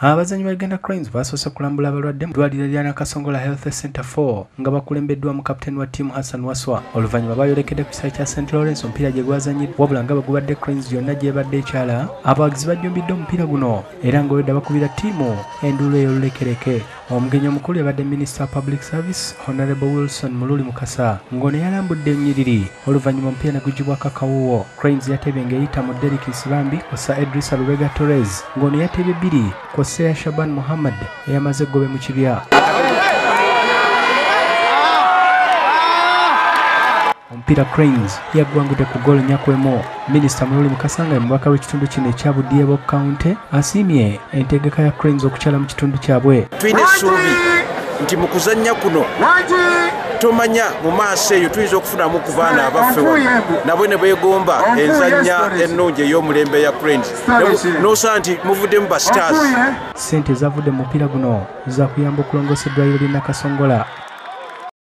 Abazanyi ba Uganda Cranes basoose kulambula abalwadde mu ddwaliro lya Nakasongola Health Center 4 nga bakulembeddwa mu kapiteni wa ttiimu Hassan Waswa. Oluvannyuma bayolekedde ku kisaawe kya St. Lawrence omupiira gye gwazanyiddwa wabula nga bagubadde Cranes yonna gy'ebadde ekyala. Abawagizi bajjumbidde omupiira guno era ng'olwedda bakubira ttiimu enduulu ey'olulekereke. Omugenyi omukulu yabadde Minister of Public Service Honorable Wilson Mululi Mukasa ng'ono yalambudde ennyiriri oluvannyuma omupiira ne gugibwako akawuwo. Cranes yatebye ng'eyita mu Derrick Nsibambi kw'ossa Edrisa Lubega Torres ng'ono yatebye bbiri kw'ossa Shaban Muhammad eyamaze eggobe mu kibya. Omupiira Cranes yaggwangudde ku ggoolo nyakwemu. Minisita Mululi Mukasa nga mubaka w'ekitundu kino ekya Budiebo County asiimye entegeka ya Cranes okukyala mu kitundu kyabwe. Tulina essuubi nti mu kuzannya kuno tomanya mu maaso eyo tuyinza okufunamu ku baana abaffe nabwe ne beegomba enzannya ennungi ey'omulembe ya Cranes n'osanga nti muvuddemu ba stars. Ssente ezavudde mu mupiira guno za kuyamba okulongoosa eddwaliro ly'e Nakasongola